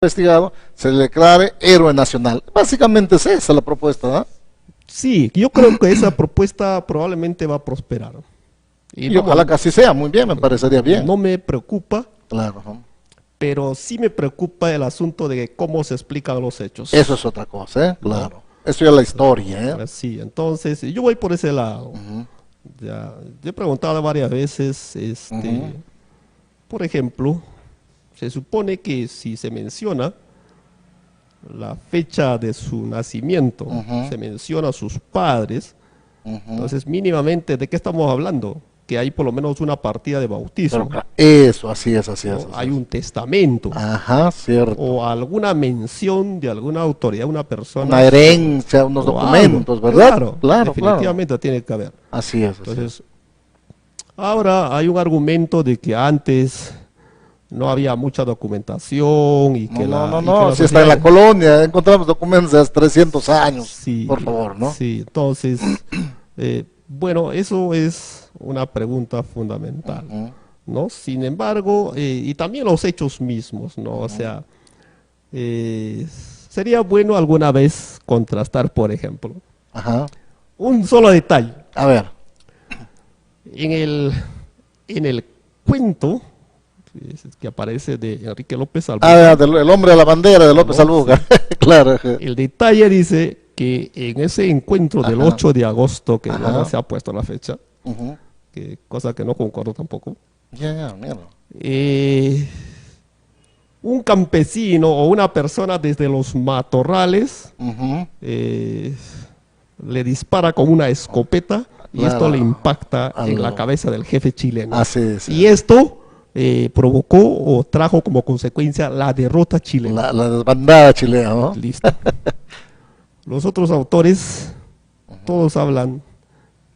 investigado, se le declare héroe nacional. Básicamente es esa la propuesta, ¿no? Sí, yo creo que esa propuesta probablemente va a prosperar. Y ojalá que así sea, muy bien, me parecería bien. No me preocupa, Claro, ¿no? pero sí me preocupa el asunto de cómo se explican los hechos. Eso es otra cosa, ¿eh? Claro. Eso ya es la historia, ¿eh? Sí, entonces yo voy por ese lado. Ya, yo he preguntado varias veces, por ejemplo, se supone que si se menciona la fecha de su nacimiento, se menciona a sus padres, entonces mínimamente, ¿de qué estamos hablando? Que hay por lo menos una partida de bautismo. Pero, eso, así es, así es. ¿No? Hay un testamento. Ajá, cierto. O alguna mención de alguna autoridad, una persona. Una herencia, unos documentos, algo. ¿verdad? Claro, Claro, definitivamente tiene que haber. Así es. Entonces, ahora hay un argumento de que antes no había mucha documentación y que no, si está en la colonia, encontramos documentos de hace 300 años, sí, por favor, ¿no? Sí, entonces, bueno, eso es una pregunta fundamental, ¿no? Sin embargo, y también los hechos mismos, ¿no? O sea, sería bueno alguna vez contrastar, por ejemplo, un solo detalle. A ver. En el cuento que aparece de Enrique López Albuga. El hombre a la bandera de López Albuga. Sí. Claro. El detalle dice que en ese encuentro del 8 de agosto, que no se ha puesto la fecha, que, cosa que no concuerdo tampoco, mira. Un campesino o una persona desde los matorrales le dispara con una escopeta y esto le impacta en la cabeza del jefe chileno. Así es. Y esto provocó o trajo como consecuencia la derrota chilena. La desbandada chilena, ¿no? Listo. Los otros autores, todos hablan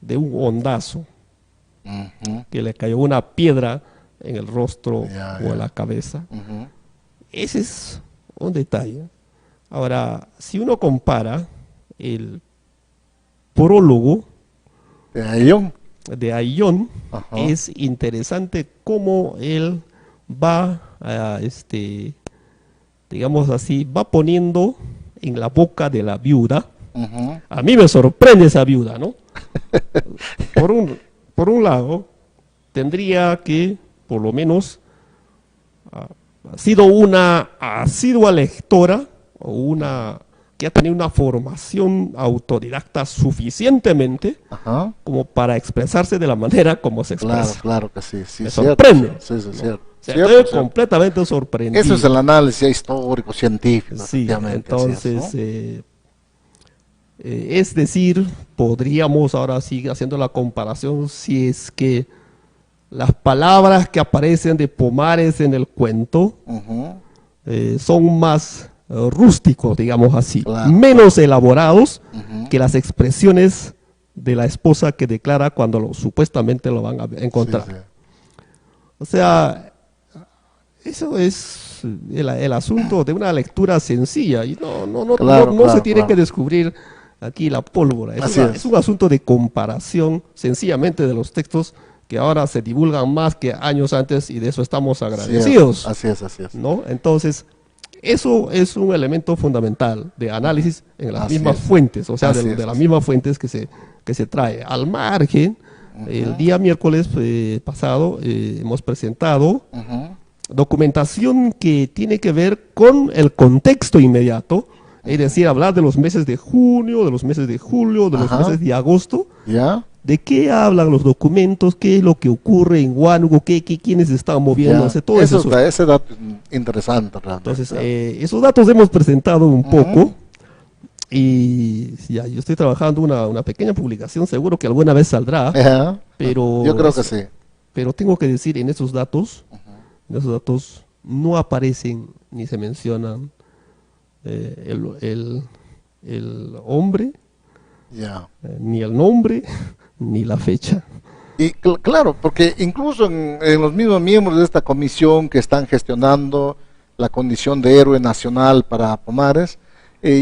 de un hondazo, que le cayó una piedra en el rostro o en la cabeza. Ese es un detalle. Ahora, si uno compara el prólogo de Ayllón, es interesante cómo él va digamos así, va poniendo en la boca de la viuda. A mí me sorprende esa viuda, ¿no? Por un lado, tendría que, por lo menos, ha sido una asidua lectora o una que ha tenido una formación autodidacta suficientemente como para expresarse de la manera como se expresa. Claro que sí. Me sorprende. Sí, cierto. Estoy completamente sorprendido. Eso es el análisis histórico, científico. Sí, entonces, es decir, podríamos ahora sí, haciendo la comparación, si es que las palabras que aparecen de Pomares en el cuento son más rústicos, digamos así, menos elaborados que las expresiones de la esposa que declara cuando supuestamente lo van a encontrar. Sí. O sea, eso es el asunto de una lectura sencilla y no se tiene que descubrir aquí la pólvora. Es un asunto de comparación sencillamente de los textos que ahora se divulgan más que años antes y de eso estamos agradecidos. Así es. ¿No? Entonces, eso es un elemento fundamental de análisis en las mismas fuentes, o sea, de las mismas fuentes que se trae. Al margen, el día miércoles pasado hemos presentado documentación que tiene que ver con el contexto inmediato, es decir, hablar de los meses de junio, de los meses de julio, de los meses de agosto. ¿De qué hablan los documentos? ¿Qué es lo que ocurre en Huánuco? ¿Quiénes están moviéndose? Todo eso. Ese dato es interesante realmente. Entonces, esos datos hemos presentado un poco y ya, yo estoy trabajando una pequeña publicación, seguro que alguna vez saldrá, pero yo creo que sí. Pero tengo que decir, en esos datos no aparecen ni se mencionan el hombre, ni el nombre, ni la fecha. Y claro, porque incluso en los mismos miembros de esta comisión que están gestionando la condición de héroe nacional para Pomares,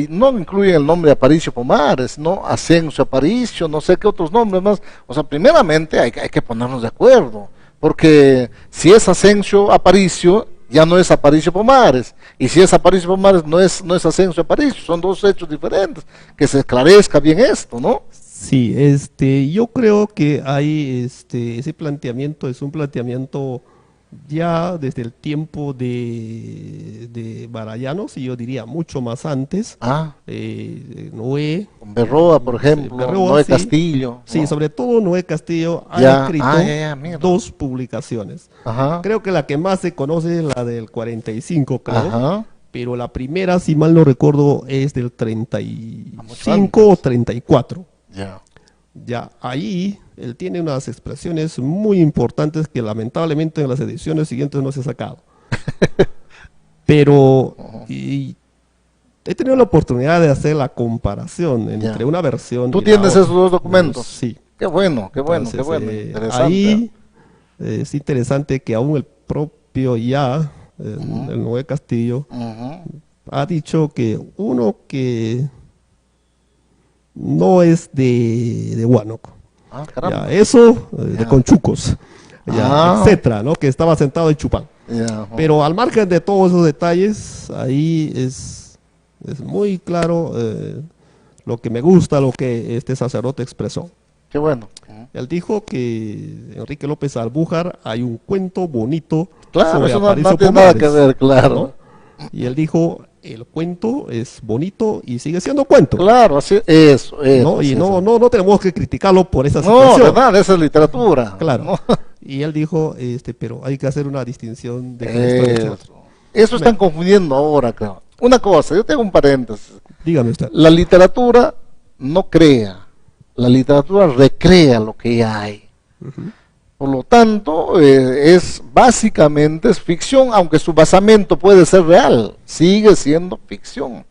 no incluyen el nombre Aparicio Pomares, no Ascencio Aparicio, no sé qué otros nombres más. O sea, primeramente hay que ponernos de acuerdo, porque si es Ascencio Aparicio, ya no es Aparicio Pomares, y si es Aparicio Pomares no es Asensio Aparicio, son dos hechos diferentes, que se esclarezca bien esto, ¿no? Sí, yo creo que hay ese planteamiento es un planteamiento ya desde el tiempo de Barayanos, y yo diría mucho más antes. Noé. Con Berroa, por ejemplo, Berroa, Noé sí. Castillo. Sí, ¿no? Sobre todo Noé Castillo ha escrito dos publicaciones. Ajá. Creo que la que más se conoce es la del 45, creo. Ajá. Pero la primera, si mal no recuerdo, es del 35 o 34. Ya. Ya, ahí él tiene unas expresiones muy importantes que lamentablemente en las ediciones siguientes no se ha sacado. Pero he tenido la oportunidad de hacer la comparación entre una versión. ¿Tú y tienes la esos dos documentos? Sí. Qué bueno, qué bueno, Entonces, qué bueno. Interesante. Ahí es interesante que aún el propio el Noé Castillo, ha dicho que uno que no es de Huánuco. Ya, eso de Conchucos, etcétera, ¿no? Que estaba sentado en Chupán. Pero al margen de todos esos detalles, ahí es muy claro lo que me gusta, lo que este sacerdote expresó. Qué bueno. Él dijo que Enrique López Albújar hay un cuento bonito sobre eso no tiene nada que ver, claro. ¿no? Y él dijo, el cuento es bonito y sigue siendo cuento. Claro, así eso. ¿no? Y no tenemos que criticarlo por esa situación. No, verdad, esa es literatura. Claro. ¿no? Y él dijo, pero hay que hacer una distinción de eso están confundiendo ahora, creo. Una cosa, yo tengo un paréntesis. Dígame usted. La literatura no crea, la literatura recrea lo que ya hay. Por lo tanto, básicamente es ficción, aunque su basamento puede ser real, sigue siendo ficción.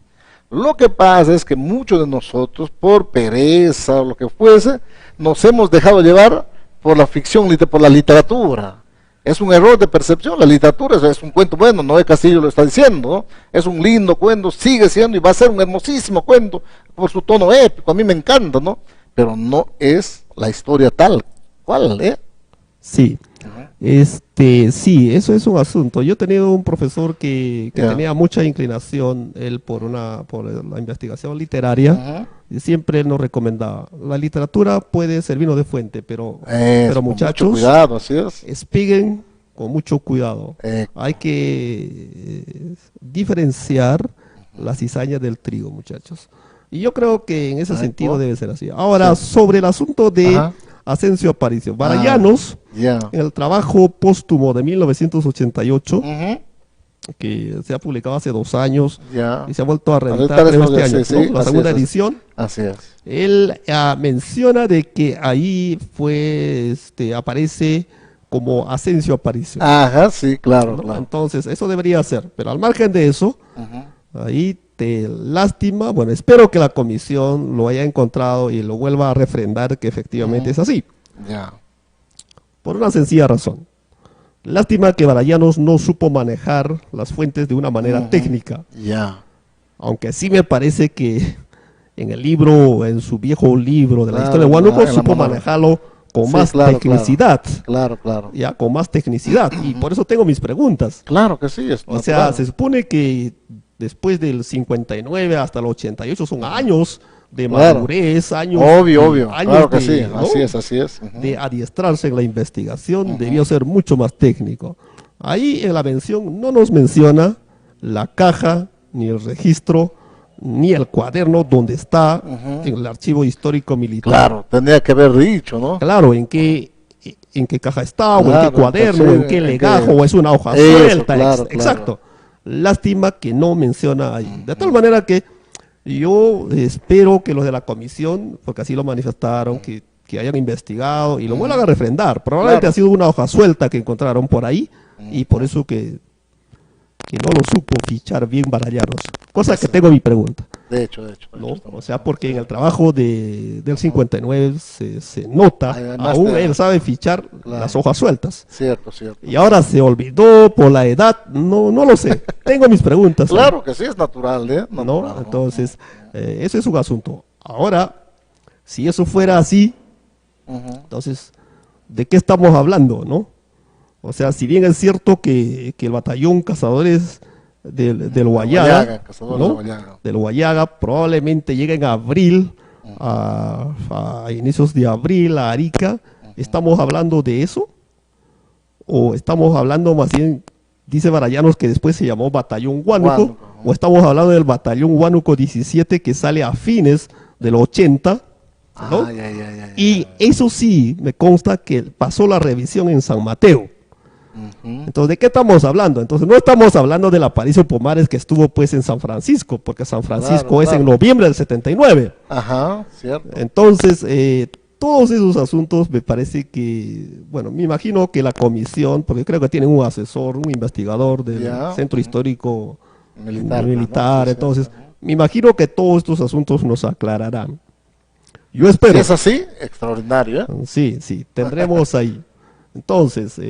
Lo que pasa es que muchos de nosotros, por pereza o lo que fuese, nos hemos dejado llevar por la ficción, por la literatura. Es un error de percepción, la literatura es un cuento bueno, Noé Castillo lo está diciendo, ¿no? Es un lindo cuento, sigue siendo y va a ser un hermosísimo cuento por su tono épico, a mí me encanta, ¿no? Pero no es la historia tal cual, ¿eh? Sí, sí, eso es un asunto. Yo he tenido un profesor que tenía mucha inclinación, él por la investigación literaria, y siempre él nos recomendaba, la literatura puede servirnos de fuente, pero muchachos, mucho cuidado, así es. Espiguen con mucho cuidado. Hay que diferenciar la cizaña del trigo, muchachos. Y yo creo que en ese sentido debe ser así. Ahora, sobre el asunto de Asensio Aparicio. Barayanos, en el trabajo póstumo de 1988, que se ha publicado hace 2 años y se ha vuelto a reeditar este año, ¿no? La segunda edición. Así es. Él menciona de que ahí aparece como Asensio Aparicio. Ajá, sí, claro, ¿no? claro. Entonces, eso debería ser. Pero al margen de eso, ahí lástima, bueno, espero que la comisión lo haya encontrado y lo vuelva a refrendar que efectivamente es así. Por una sencilla razón. Lástima que Barayanos no supo manejar las fuentes de una manera técnica. Aunque sí me parece que en el libro, en su viejo libro de la historia de Huánuco, supo manejarlo con más tecnicidad. Claro. Ya, con más tecnicidad. Y por eso tengo mis preguntas. Claro que sí. O sea, se supone que después del 59 hasta el 88 son años de madurez, años. Obvio. Años claro que sí, ¿no? Así es. De adiestrarse en la investigación, debió ser mucho más técnico. Ahí en la mención no nos menciona la caja, ni el registro, ni el cuaderno donde está en el archivo histórico militar. Claro, tendría que haber dicho, ¿no? Claro, en qué caja está, o en qué cuaderno, o en qué legajo, o es una hoja suelta. Exacto. Lástima que no menciona ahí. De tal manera que yo espero que los de la comisión, porque así lo manifestaron, que hayan investigado y lo vuelvan a refrendar. Probablemente ha sido una hoja suelta que encontraron por ahí y por eso que no lo supo fichar bien Barayanos. Cosa que tengo mi pregunta. De hecho. ¿No? O sea, porque en el trabajo del 59 se nota, aún él sabe fichar las hojas sueltas. Cierto. Y ahora se olvidó por la edad, no lo sé. Tengo mis preguntas. Claro que sí, es natural, ¿eh? ¿No? Entonces, ese es un asunto. Ahora, si eso fuera así, entonces, ¿de qué estamos hablando, no? O sea, si bien es cierto que el batallón cazadores del Huallaga, ¿no? Del Huallaga probablemente llegue en abril, a inicios de abril a Arica, ¿estamos hablando de eso? ¿O estamos hablando más bien, dice Barayanos, que después se llamó Batallón Huánuco, o estamos hablando del Batallón Huánuco 17 que sale a fines del 80, ¿no? Y eso sí, me consta que pasó la revisión en San Mateo. Entonces, ¿de qué estamos hablando? Entonces, no estamos hablando del Aparicio Pomares que estuvo pues en San Francisco, porque San Francisco es en noviembre del 79. Ajá, cierto. Entonces, todos esos asuntos me parece que, bueno, me imagino que la comisión, porque creo que tienen un asesor, un investigador del Centro Histórico Militar, ¿no? Entonces, me imagino que todos estos asuntos nos aclararán. Yo espero. Si es así, extraordinario, ¿eh? Sí, sí, tendremos ahí. Entonces,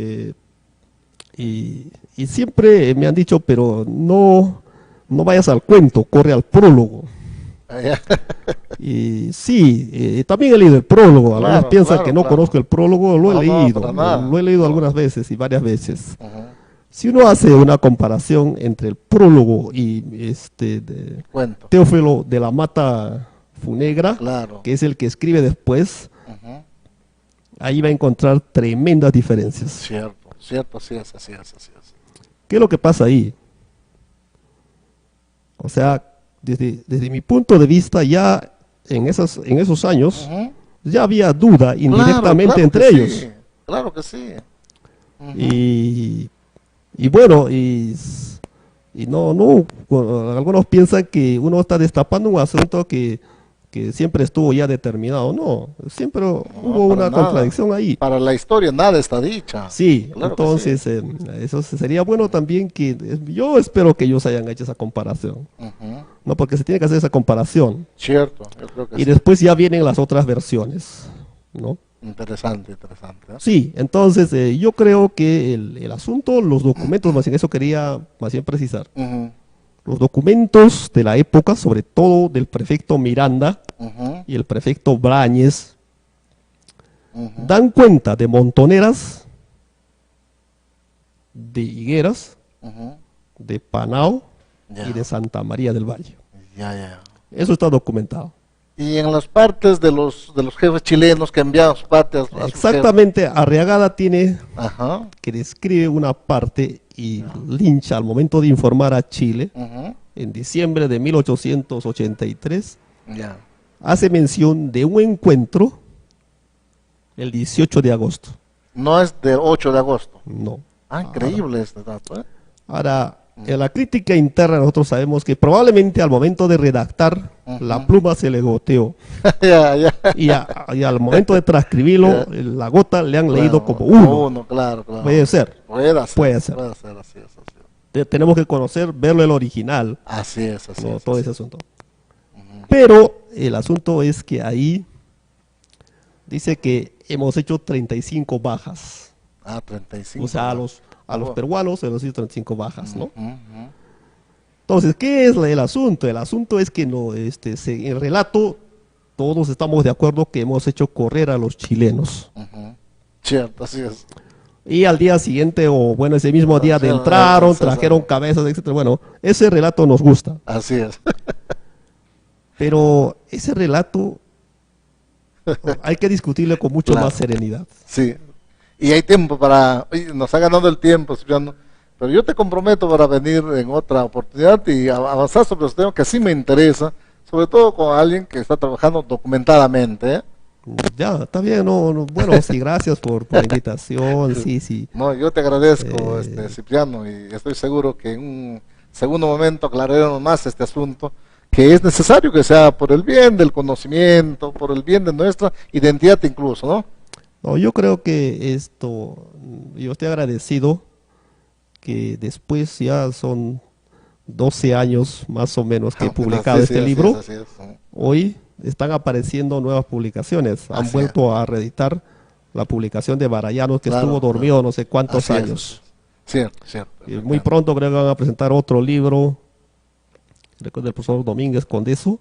y siempre me han dicho, pero no vayas al cuento, corre al prólogo. Y sí, también he leído el prólogo. Algunos piensan que no conozco el prólogo, lo he leído. Lo he leído algunas veces y varias veces. Si uno hace una comparación entre el prólogo y Teófilo de la Mata Funegra, que es el que escribe después, ahí va a encontrar tremendas diferencias. Cierto, así es. ¿Qué es lo que pasa ahí? O sea, desde mi punto de vista, ya en esos años, ya había duda indirectamente entre ellos. Sí, claro que sí. Y bueno, y no, algunos piensan que uno está destapando un asunto que siempre estuvo ya determinado. No, siempre hubo una contradicción ahí. Para la historia nada está dicha. Sí, claro, entonces sí. Eso sería bueno también que yo espero que ellos hayan hecho esa comparación. No, porque se tiene que hacer esa comparación. Cierto, yo creo que y después ya vienen las otras versiones, ¿no? Interesante. ¿Eh? Sí, entonces yo creo que el asunto, los documentos, más bien eso quería más bien precisar. Los documentos de la época, sobre todo del prefecto Miranda y el prefecto Brañez, dan cuenta de montoneras, de higueras, de Panao y de Santa María del Valle. Eso está documentado. Y en las partes de los jefes chilenos que enviaban sus partes exactamente, Arriagada tiene que describe una parte y Lynch al momento de informar a Chile en diciembre de 1883 hace mención de un encuentro el 18 de agosto. No es del 8 de agosto. No. Increíble este dato, ¿eh? Ahora, en la crítica interna nosotros sabemos que probablemente al momento de redactar la pluma se le goteó. Y al momento de transcribirlo, la gota le han leído como uno. Claro. Puede ser. Puede ser. Así es. Tenemos que verlo el original. Así es. Todo ese asunto. Pero el asunto es que ahí dice que hemos hecho 35 bajas. 35. O sea, a los peruanos se nos hizo 35 bajas, ¿no? Entonces, ¿qué es el asunto? El asunto es que en el relato todos estamos de acuerdo que hemos hecho correr a los chilenos. Cierto, así es. Y al día siguiente, o bueno, ese mismo día entraron, trajeron cabezas, etcétera. Bueno, ese relato nos gusta. Así es. Pero ese relato hay que discutirlo con mucho más serenidad. Sí. Y hay tiempo nos ha ganado el tiempo, Cipriano, pero yo te comprometo para venir en otra oportunidad y avanzar sobre los temas que sí me interesa, sobre todo con alguien que está trabajando documentadamente, ¿eh? Ya, está bien, bueno, sí, gracias por la invitación, sí. No, yo te agradezco, Cipriano, y estoy seguro que en un segundo momento aclararemos más este asunto, que es necesario que sea por el bien del conocimiento, por el bien de nuestra identidad incluso, ¿no? No, yo creo que yo estoy agradecido que después ya son 12 años más o menos que he publicado este libro. Así es. Hoy están apareciendo nuevas publicaciones. Han vuelto a reeditar la publicación de Barayanos que estuvo dormido no sé cuántos años. Cierto. Y muy pronto creo que van a presentar otro libro del profesor Domínguez Condeso.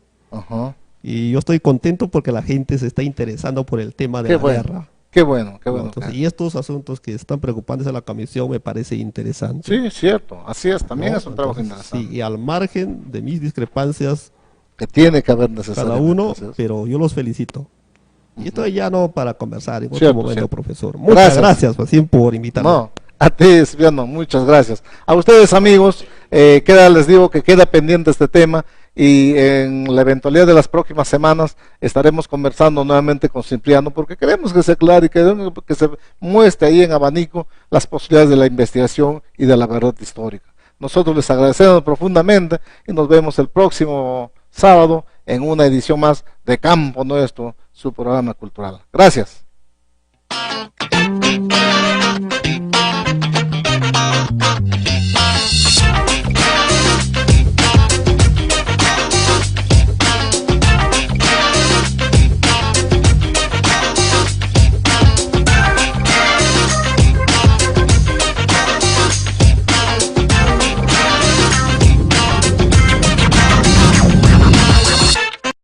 Y yo estoy contento porque la gente se está interesando por el tema de la guerra. Qué bueno, qué ¿no? bueno. Entonces, y estos asuntos que están preocupantes a la comisión me parece interesante. Sí, cierto, así es, también ¿no? es un trabajo Entonces, interesante. sí, y al margen de mis discrepancias, Que tiene que haber cada necesariamente. uno, Así es. pero yo los felicito. Y esto ya no para conversar en otro Cierto, momento, cierto. profesor. Muchas gracias, Joaquín, por invitarme. No, a ti, Silviano, muchas gracias. A ustedes, amigos, les digo que queda pendiente este tema y en la eventualidad de las próximas semanas estaremos conversando nuevamente con Cipriano porque queremos que se aclare y queremos que se muestre ahí en abanico las posibilidades de la investigación y de la verdad histórica. Nosotros les agradecemos profundamente y nos vemos el próximo sábado en una edición más de Campo Nuestro, su programa cultural. Gracias.